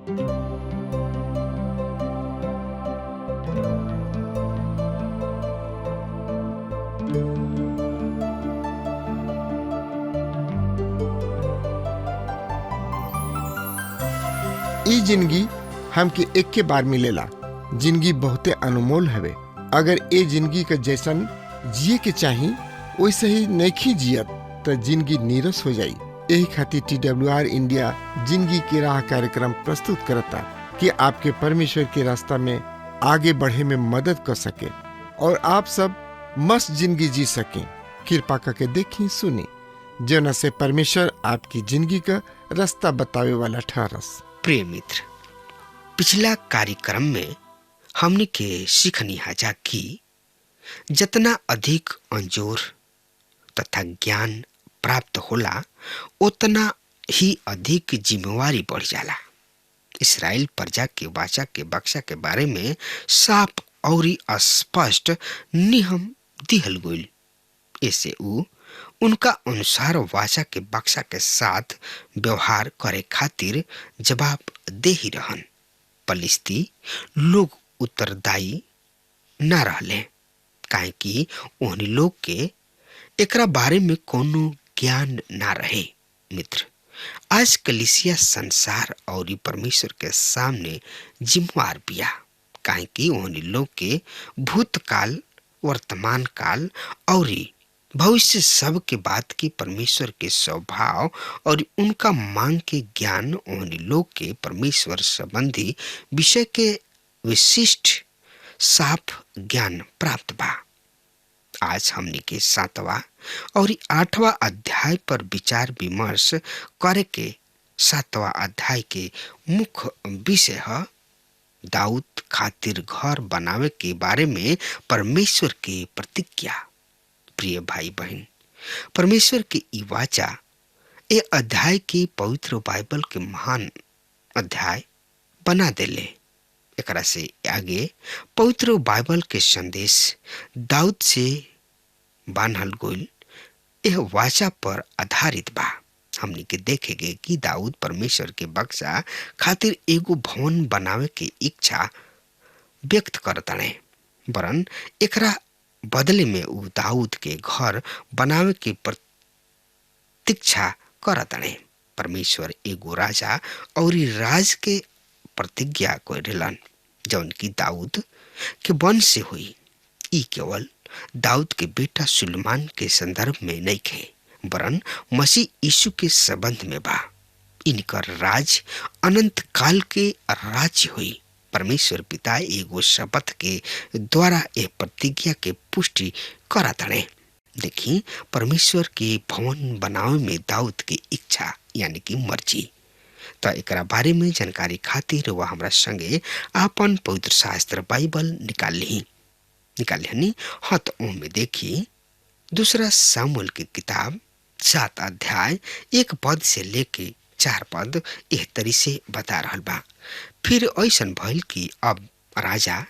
ई जिंदगी हमके एक के बार मिलेला। जिंदगी बहुते अनमोल हवे। अगर ए जिंदगी के जैसन जिए के चाही वैसे ही नहीं जियत तो जिंदगी नीरस हो जाई। यही खातिर TWR इंडिया जिंदगी के राह कार्यक्रम प्रस्तुत करता कि आपके परमेश्वर के रास्ता में आगे बढ़े में मदद कर सके और आप सब मस्त जिंदगी जी सकें। कृपा करके देखी सुनी जो से परमेश्वर आपकी जिंदगी का रास्ता बतावे वाला ठहरस। प्रिय मित्र, पिछला कार्यक्रम में हमने के सीखनी हाजा कि जितना अधिक अंजोर तथा ज्ञान प्राप्त होला उतना ही अधिक जिम्मेवारी बढ़ जाला। इस्राएल प्रजा के वाचा के बक्सा के बारे में साफ और स्पष्ट नियम दिहल गइल। ऐसे उनका अनुसार वाचा के बक्सा के साथ व्यवहार करे खातिर जवाब दे ही रहन। फलिस्ती लोग उत्तरदायी न रहले काहे कि उन लोग के एकरा बारे में कोनो ज्ञान ना रहे। मित्र, आज कलीसिया संसार और परमेश्वर के सामने जिम्मेवार बिया काहे कि उन लोग के भूतकाल, वर्तमान काल और भविष्य सब के बात की परमेश्वर के स्वभाव और उनका मांग के ज्ञान उन लोग के परमेश्वर संबंधी विषय के विशिष्ट साफ ज्ञान प्राप्त बा। आज हमने के 7वां और 8वां अध्याय पर विचार विमर्श करे के 7वां अध्याय के मुख्य विषय है दाऊद खातिर घर बनावे के बारे में परमेश्वर के प्रतिज्ञा। प्रिय भाई बहन, परमेश्वर के ई वाचा ए अध्याय के पवित्र बाइबल के महान अध्याय बना देले। एकरा से आगे पवित्र बाइबल के संदेश दाऊद से बान्हल गइल यह वाचा पर आधारित बा। हमनी के देखेगे कि दाऊद परमेश्वर के बक्सा खातिर एगो भवन बनावे के इच्छा व्यक्त करताने, वरन एकरा बदले में उ दाऊद के घर बनावे के प्रतीक्षा करताने। परमेश्वर एगो राजा और राज के प्रतिज्ञा करेलन जौन की दाऊद के वंश से हुई। ई केवल दाऊद के बेटा सुलेमान के संदर्भ में नहीं खे, वरन मसीह यीशु के संबंध में बा। इनकर राज अनंत काल के राज्य हुई। परमेश्वर पिता एगो शपथ के द्वारा ए प्रतिज्ञा के पुष्टि करताने। देखी, परमेश्वर के भवन बनावे में दाऊद की इच्छा यानी कि मर्जी। तो एकरा बारे में जानकारी खातिर वह हमरा संगे आपन पवित्र शास्त्र बाइबल निकाल ली। हाँ, तो में देखी 2 सामुएल की किताब 7 अध्याय 1 पद से लेके 4 पद एह तरी से बता रहल बा। फिर ऐसन भइल कि अब राजा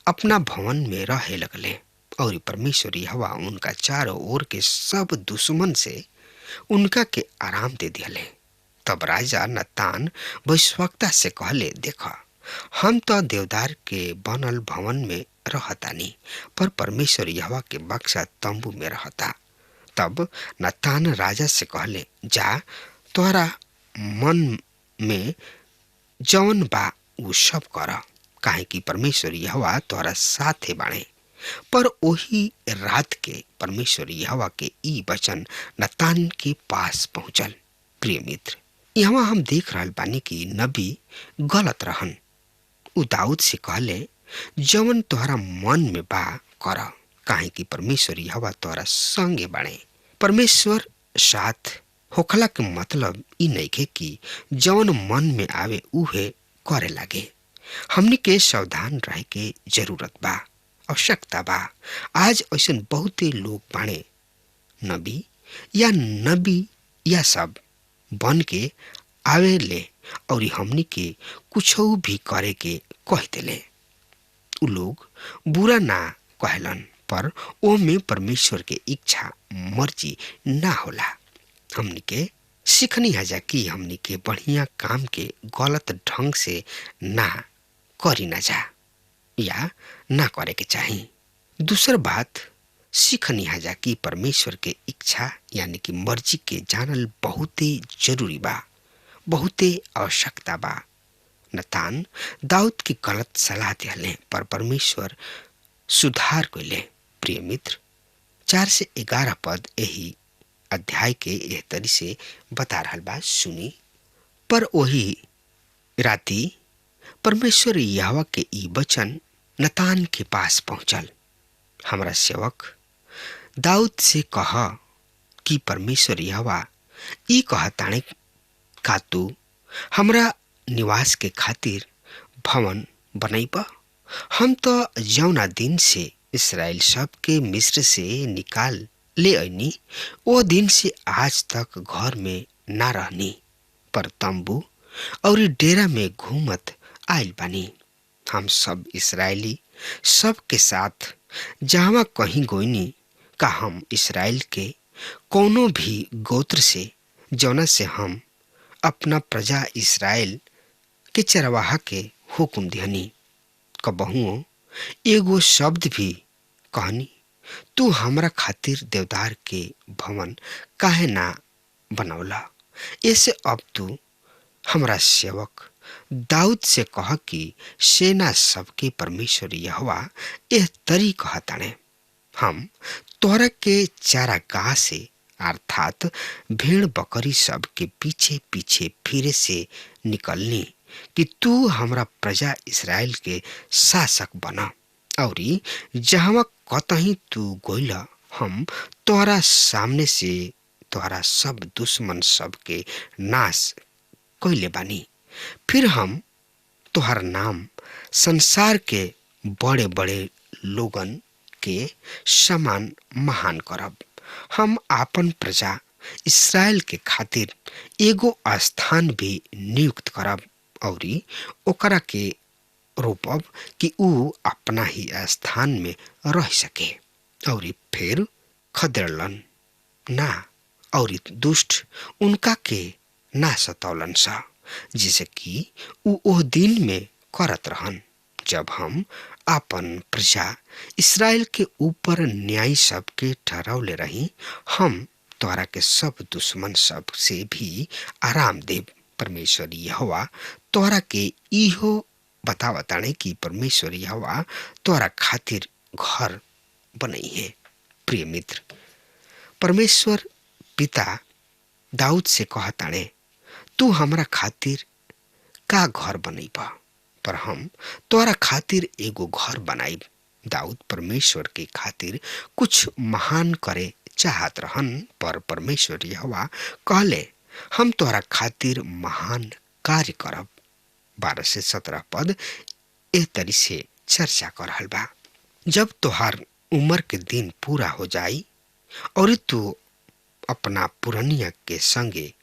अपना भवन में रहे लगले और परमेश्वर यहोवा उनका चारों ओर के सब दुश्मन से उनका के आराम दे दिले। तब राजा नतान भविष्यवक्ता से कहले, देखा, हम तो देवदार के बनल भवन में रहतानी, पर परमेश्वर यहोवा के बक्सा तंबू में रहता। तब नतान राजा से कहले, जा, तोहरा मन में जौन बा उ सब कर, काहे कि परमेश्वर यहोवा तोहरा साथे बाणे। पर वही रात के परमेश्वर यहोवा के ई वचन नतान के पास पहुंचल। प्रिय मित्र, यहाँ हम देख रहल बानी कि नबी गलत रहन। उ दाऊद से कहले, जवन तोहरा मन में बा कर, काहे कि परमेश्वर यहोवा तोहरा संगे बाणे। परमेश्वर साथ होखला के मतलब ई नहीं के कि जवन मन में आवे उहे करे लागे। हमनी के सावधान रहे के जरूरत बा, आवश्यकता बा। आज ऐसन बहुते लोग बाणे नबी या सब बन के आवे ले और हमनी के कुछ भी करे के कह देले। उ लोग बुरा ना कहलन, पर ओ में परमेश्वर के इच्छा मर्जी ना होला। हमनी के सीखनी हजा कि हमनी के बढ़िया काम के गलत ढंग से ना करी ना जा या ना करे के चाही। दूसर बात सीखनी हजा कि परमेश्वर के इच्छा यानी कि मर्जी के जानल बहुते जरूरी बा, बहुते आवश्यकता बा। नतान दाऊद की गलत सलाह दिले पर परमेश्वर सुधार कइले। प्रिय मित्र, 4 से 11 पद यही अध्याय के एह तरी से बता रहल बा, सुनी। पर वही राती परमेश्वर यहोवा के ई वचन नतान के पास पहुंचल, हमरा सेवक दाऊद से कह कि परमेश्वर यहोवा ई कहताणे, का तू हमरा निवास के खातिर भवन बनैब? हम तो जौना दिन से इस्राएल सब के मिस्र से निकाल ले अइनी ओ दिन से आज तक घर में ना रहनी, पर तंबू और डेरा में घूमत आइल बानी। हम सब इस्राएली सब के साथ जहाँ कहीं गोइनी, का हम इस्राएल के कोनो भी गोत्र से जौना से हम अपना प्रजा इस्राएल के चरवाहा के हुक्म दिहनी, कबहुओ एगो शब्द भी कहनी, तू हमरा खातिर देवदार के भवन काहे ना बनौला? ऐसे अब तू हमरा सेवक दाऊद से कह कि सेना सबके परमेश्वर यहोवा एह तरी कहताणे, हम तोहरा के चारागाह से अर्थात भेड़ बकरी सब के पीछे पीछे फिरे से निकलनी कि तू हमरा प्रजा इस्राएल के शासक बना, और जहाँ कतही तू गोइला हम तोहरा सामने से तोहरा सब दुश्मन सब के नाश कइले बानी। फिर हम तोहर नाम संसार के बड़े बड़े लोगन के समान महान करब। हम आपन प्रजा इस्राएल के खातिर एगो स्थान भी नियुक्त करब और ओकरा के रोपब कि ऊ अपना ही स्थान में रह सके, और फिर खदेड़लन ना और दुष्ट उनका के ना सतौलन सा, जिसे कि ऊ ओह दिन में करत रहन जब हम आपन प्रजा इस्राएल के ऊपर न्याय सब के ठहरावले रही। हम तोरा के सब दुश्मन सब से भी आराम देव। परमेश्वर यहोवा तोरा के इहो बतावताणे कि परमेश्वर यहोवा तोरा खातिर घर बनई है। प्रिय मित्र, परमेश्वर पिता दाऊद से कहताणे, तू हमरा खातिर का घर बनईब? पर हम तोरा खातिर एगो घर बनाइब। दाऊद परमेश्वर के खातिर कुछ महान करे चाहत रहन, पर परमेश्वर यहोवा कहले, हम तोरा खातिर महान कार्य करब। 12 से 17 पद एह तरी से चर्चा कर रहल बा, जब तोहार उम्र के दिन पूरा हो जाई और तू अपना पुरनिया के संगे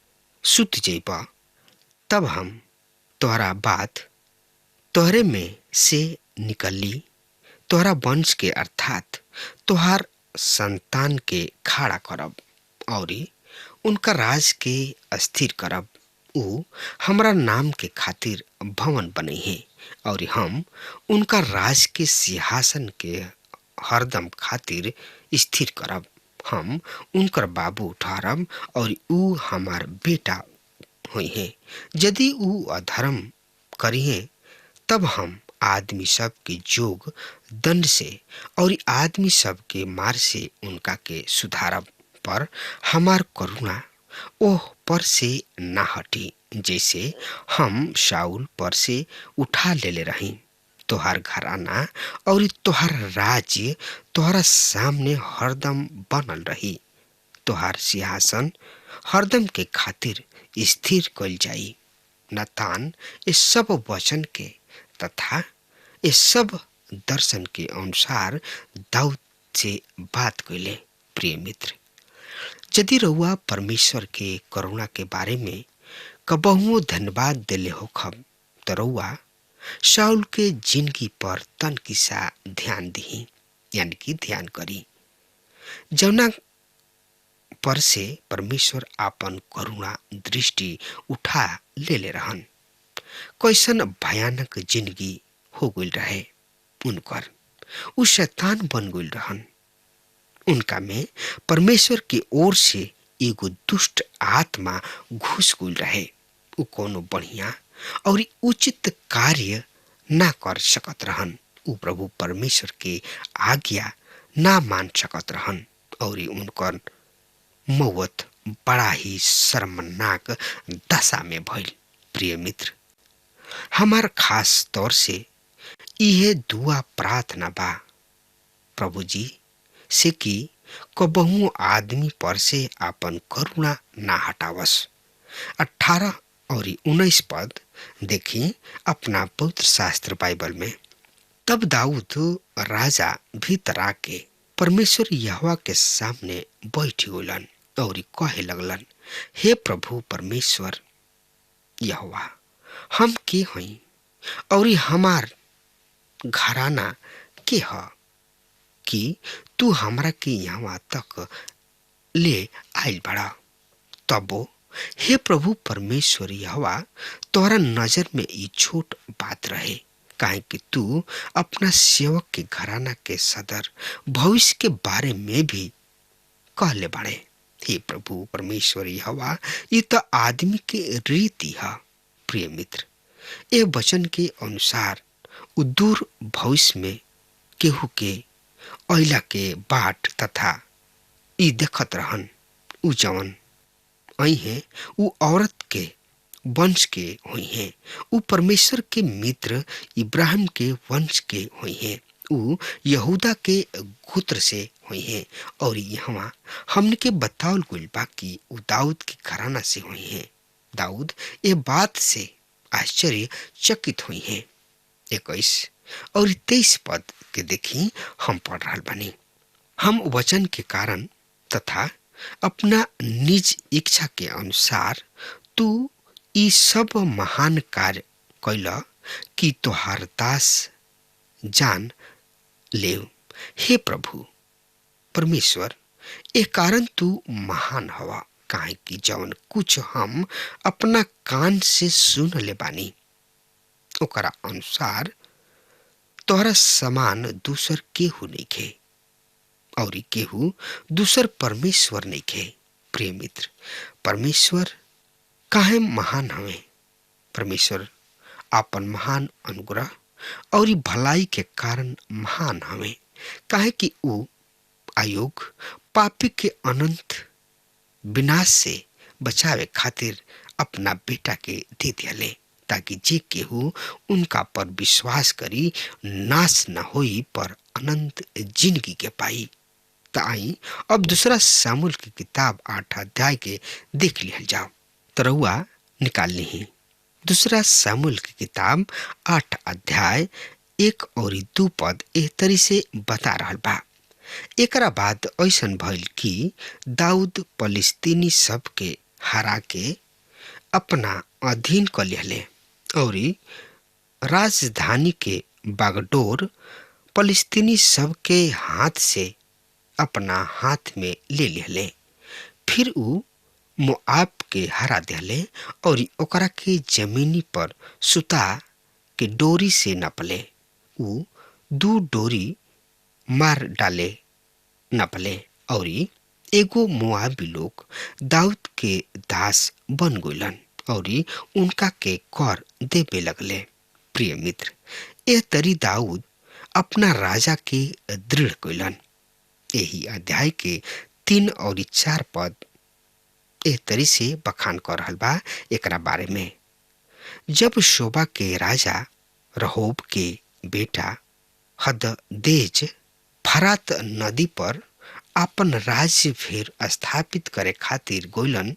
सुत जइबा, तब हम तोहरा बात तोहरे में से निकली, तोहरा वंश के अर्थात तोहार संतान के खड़ा करब और उनका राज के अस्थिर करब। ऊ हमरा नाम के खातिर भवन बने हैं और हम उनका राज के सिंहासन के हरदम खातिर स्थिर करब। हम उनकर बाबू ठहरब और ऊ हमार बेटा हुई है। यदि ऊ अधर्म करिए तब हम आदमी सब के जोग दंड से और आदमी सब के मार से उनका के सुधारब, पर हमार करुणा ओह पर से ना हटी, जैसे हम शाऊल पर से उठा लेले रही। तोहार घराना और तोहार राज्य तोहरा सामने हरदम बनल रही। तोहार सिंहासन हरदम के खातिर स्थिर कइल जाई। नतान इस सब वचन के तथा इस सब दर्शन के अनुसार दाऊद से बात कइले। प्रिय मित्र, यदि रउआ परमेश्वर के करुणा के बारे में कबहुओ धन्यवाद देले होखब, तो रउआ शाऊल के जिंदगी पर तन किसा ध्यान दी, यानी कि ध्यान करी, जौना पर से परमेश्वर आपन करुणा दृष्टि उठा ले रहन। कैसन भयानक जिंदगी हो गई रहे उनकर। उ शैतान बन गई रहन। उनका में परमेश्वर की ओर से एगो दुष्ट आत्मा घुस गई रहे। उ कोनो बढ़िया और उचित कार्य ना कर सकत रहन। उ प्रभु परमेश्वर के आज्ञा ना मान सकत रहन और उनकर मौत बड़ा ही शर्मनाक दशा में भइल। प्रिय मित्र, हमार खास तौर से यह दुआ प्रार्थना बा प्रभु जी से कि कबहू आदमी पर से आपन करुणा ना हटावस। 18 और 19 पद देखी अपना पवित्र शास्त्र बाइबल में। तब दाऊद राजा भीतर आके परमेश्वर यहोवा के सामने बैठ गइलन और कहे लगलन, हे प्रभु परमेश्वर यहोवा, हम के हई और हमार घराना के ह कि तू हमरा के यहाँ तक ले आइल बड़ा। तबो हे प्रभु परमेश्वर यहोवा, तोहरा नजर में ई छोट बात रहे, काहे कि तू अपना सेवक के घराना के सदर भविष्य के बारे में भी कहले बाड़े। हे प्रभु परमेश्वर यहोवा, ये तो आदमी के रीति है। प्रिय मित्र, ये वचन के अनुसार उ दूर भविष्य में केहू के अइला के बाट तथा ई देखत रहन। उ जवन आई है उ औरत के वंश के हुई हैं। उ परमेश्वर के मित्र इब्राहिम के वंश के हुई हैं। उ यहूदा के गोत्र से हुई हैं और यहाँ हमने के बतावल गइल बा कि उ दाऊद के घराना से हुई हैं। दाऊद ये बात से आश्चर्यचकित हुई हैं। 21 और 23 पद के देखी हम पढ़ रहा बानी। हम वचन के कारण तथा अपना निज इच्छा के अनुसार तू ई सब महान कार्य कैला कि तोहार दास जान ले। हे प्रभु परमेश्वर, ए कारण तू महान हवा, काहे कि जवन कुछ हम अपना कान से सुन ले बानी ओकरा अनुसार तोहरा समान दूसर केहू नइखे और केहू दूसर परमेश्वर नइखे। प्रिय मित्र, परमेश्वर काहे महान हवे। परमेश्वर आपन महान अनुग्रह और भलाई के कारण महान हवे, काहे कि उ आयोग पापी के अनंत विनाश से बचावे खातिर अपना बेटा के दे दिले, ताकि जे केहू उनका पर विश्वास करी नाश न होई पर अनंत जिंदगी के पाई। आई अब दूसरा सामुएल की किताब 8 अध्याय के देख लिया जाओ। तरहुआ निकाल ली। दूसरा सामुएल की किताब 8 अध्याय 1 और 2 पद एह तरी से बता रहा बा। एकरा बाद ऐसन भइल कि दाऊद फलिस्तीनी सब के हरा के अपना अधीन कर लिहले और राजधानी के बागडोर फलिस्तीनी सब के हाथ से अपना हाथ में ले लिहले। फिर उ मोआब के हरा दिहले और ओकरा के जमीनी पर सुता के डोरी से नपले। उ 2 डोरी मार डाले नपले और एगो मोआबी लोग दाऊद के दास बन गइलन और उनका के कर देवे लगले। प्रिय मित्र, यह तरी दाऊद अपना राजा के दृढ़ कइलन। यही अध्याय के 3 और 4 पद एह तरी से बखान कर रहल बा एकरा बारे में। जब शोबा के राजा रहोब के बेटा हददेज फरात नदी पर अपन राज्य फिर स्थापित करे खातिर गोइलन,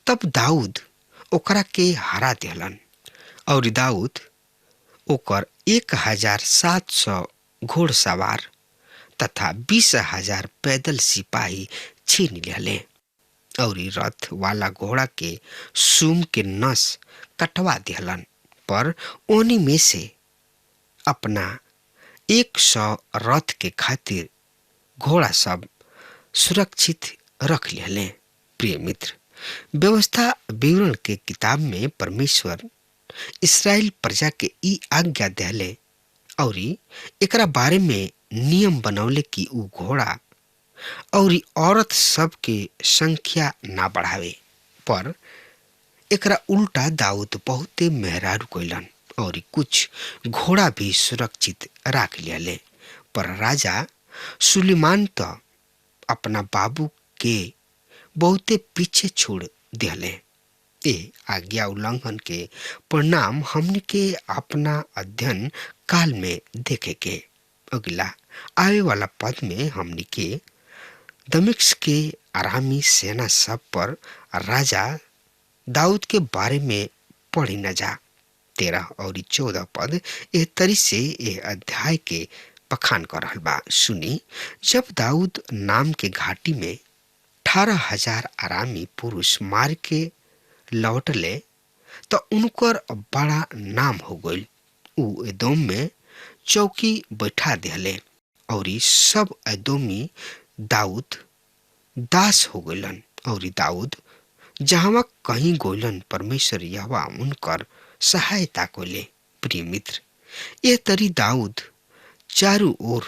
तब दाऊद ओकरा के हरा दिहलन और दाऊद ओकर 1700 घोड़सवार तथा 20,000 पैदल सिपाही छीन लिहले और रथ वाला घोड़ा के सूम के नस कटवा दिहलन। पर ओनी में से अपना 100 रथ के खातिर घोड़ा सब सुरक्षित रख लिहले। प्रिय मित्र, व्यवस्था विवरण के किताब में परमेश्वर इसराइल प्रजा के ई आज्ञा देले और एकरा बारे में नियम बनौले कि ऊ घोड़ा और औरत सब के संख्या ना बढ़ावे। पर एकरा उल्टा दाऊद बहुते मेहरारू कइलन और कुछ घोड़ा भी सुरक्षित राख लियाले। पर राजा सुलेमान तो अपना बाबू के बहुते पीछे छोड़ दिहले। ए आज्ञा उल्लंघन के परिणाम हमने के अपना अध्ययन काल में देखे के। अगला आवे वाला पद में हमने के दमिश्क के आरामी सेना सब पर राजा दाऊद के बारे में पढ़ी न जा। 13 और 14 पद एह तरी से यह अध्याय के बखान कर रहल बा। सुनी, जब दाऊद नाम के घाटी में 18,000 आरामी पुरुष मार के लौटले तो उनकर बड़ा नाम हो गई। ऊ एदोम में चौकी बैठा दिहले और सब एदोमी दाऊद दास हो गइलन। और दाऊद जहाँ कहीं गोइलन परमेश्वर यहोवा उनकर सहायता कोले। प्रिय मित्र, ये तरी दाऊद चारों ओर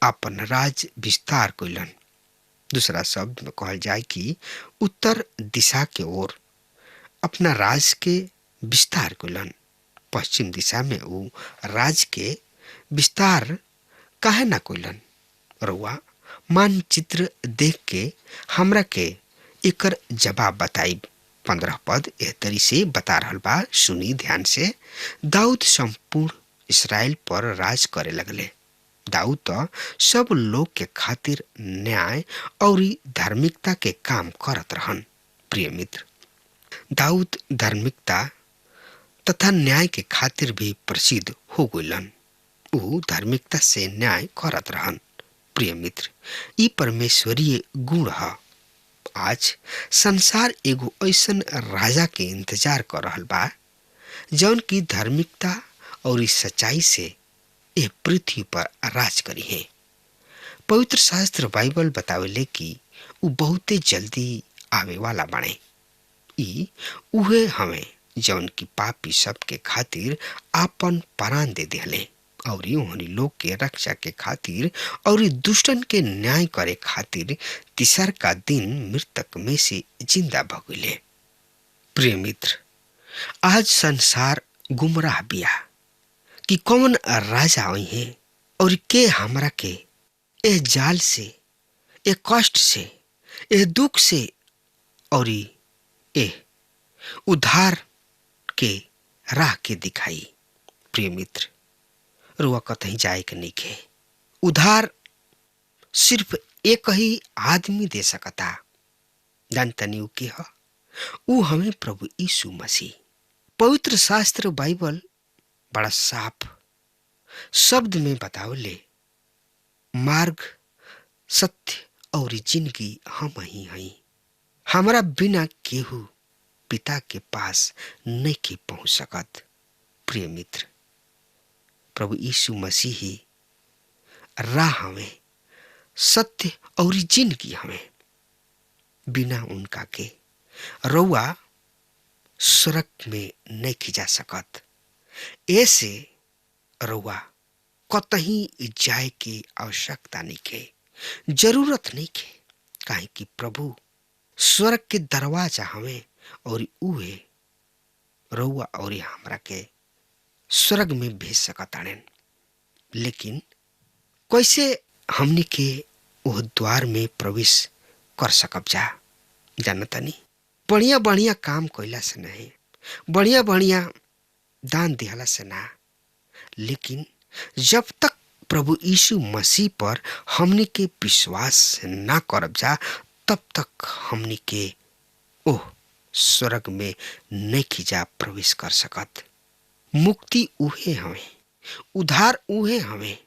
अपन राज विस्तार कोइलन। दूसरा शब्द में कहल जाए कि उत्तर दिशा के ओर अपना राज के विस्तार कोइलन। पश्चिम दिशा में वो राज के विस्तार काहे ना कोइलन। रउआ मानचित्र देख के हमरा के एकर जवाब बताई। 15 पद एह तरी से बता रहल बा। सुनी ध्यान से। दाऊद संपूर्ण इसराइल पर राज करे लगले। दाऊद तो सब लोग के खातिर न्याय और धार्मिकता के काम करत रहन। प्रिय मित्र, दाऊद धार्मिकता तथा न्याय के खातिर भी प्रसिद्ध हो गइलन। ऊ धार्मिकता से न्याय करत रहन। प्रिय मित्र, ई परमेश्वरीय गुण है। आज संसार एगो ऐसन राजा के इंतजार कर रहल बा जौन की धार्मिकता और सच्चाई से यह पृथ्वी पर राज करी है। पवित्र शास्त्र बाइबल बतावेले कि ऊ बहुते जल्दी आवे वाला बने। ई उहे हमें जौन की पापी सब के खातिर आपन प्राण दे दिले और उन्हीं लोग के रक्षा के खातिर और दुष्टन के न्याय करे खातिर तीसर का दिन मृतक में से जिंदा भगले। प्रिय मित्र, आज संसार गुमराह बिया कि कौन राजा आई है और के हमरा के ए जाल से, ए कष्ट से, ए दुख से और ए उद्धार के राह के दिखाई। प्रिय मित्र, रुआ कतहीं जाए के नहीं के। उधार सिर्फ एक ही आदमी दे सकता। जानतनी ऊ के ह? ऊ हमें प्रभु यीशु मसीह। पवित्र शास्त्र बाइबल बड़ा साफ शब्द में बतावले, मार्ग, सत्य और जिंदगी हम ही हई। हमारा बिना केहू पिता के पास नहीं के पहुंच सकत। प्रिय मित्र, प्रभु यीशु मसीह ही राह हमें, सत्य और जिंदगी हमें। बिना उनका के रउआ स्वर्ग में नहीं खिजा सकत। ऐसे रउआ कतहीं जाए की आवश्यकता नहीं के, जरूरत नहीं के। काहे कि प्रभु स्वर्ग के दरवाजा हमें और उहे रउआ और हमरा के स्वर्ग में भेज सकताड़न। लेकिन कैसे हमनी के वह द्वार में प्रवेश कर सकब जा? जानतनी, बढ़िया बढ़िया काम कैला से नहीं, बढ़िया बढ़िया दान दिहला से ना, लेकिन जब तक प्रभु यीशु मसीह पर हमनी के विश्वास ना करब जा, तब तक हमनी के ओह स्वर्ग में नहीं खिजा प्रवेश कर सकत। मुक्ति उहे हमें, उद्धार उहे हमें,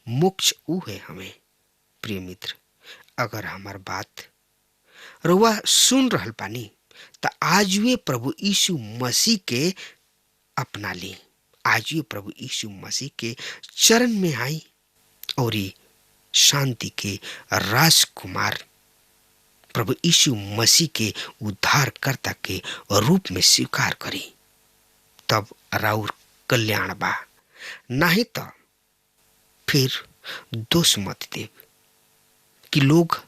मोक्ष उहे हमें। प्रिय मित्र, अगर हमार बात रउआ सुन रहल पानी तो आज वे प्रभु यीशु मसीह के अपना ली। आज वे प्रभु यीशु मसीह के चरण में आई और शांति के राजकुमार प्रभु यीशु मसीह के उद्धारकर्ता के रूप में स्वीकार करी, तब राउर कल्याण बा। नहीं तो फिर दोष मत देव कि लोग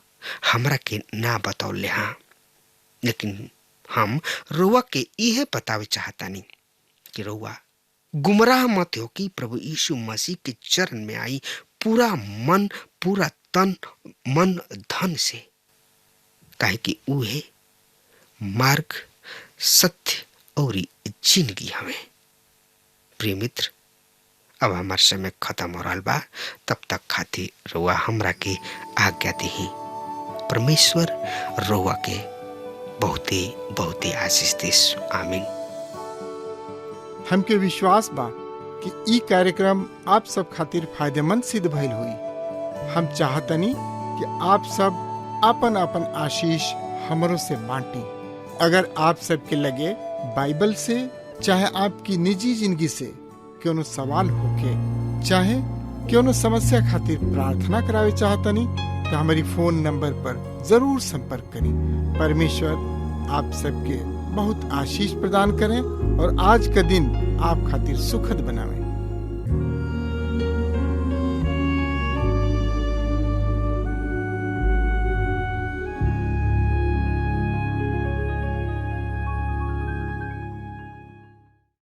हमरा के ना बतौले हाँ, लेकिन हम रउआ के इहे बतावे चाहतानी कि रउआ गुमराह मत हो कि प्रभु यीशु मसीह के चरण में आई पूरा मन, पूरा तन, मन, धन से, काहे कि उहे मार्ग, सत्य और जिंदगी हमें। प्रिय मित्र, अब हमार समय खत्म हो रहा बा, तब तक खातिर रउआ हमरा के आज्ञा दही। परमेश्वर रउआ के बहुते बहुते आशीष देस। आमीन। हमके विश्वास बा कि ई कार्यक्रम आप सब खातिर फायदेमंद सिद्ध भइल हुई। हम चाहतनी कि आप सब आपन आपन आशीष हमरों से बांटी। अगर आप सबके लगे बाइबल से चाहे आपकी निजी जिंदगी से क्यों सवाल होके, चाहे क्यों समस्या खातिर प्रार्थना करावे चाहतनी, तो हमारी फोन नंबर पर जरूर संपर्क करें। परमेश्वर आप सबके बहुत आशीष प्रदान करें और आज का दिन आप खातिर सुखद बनावे।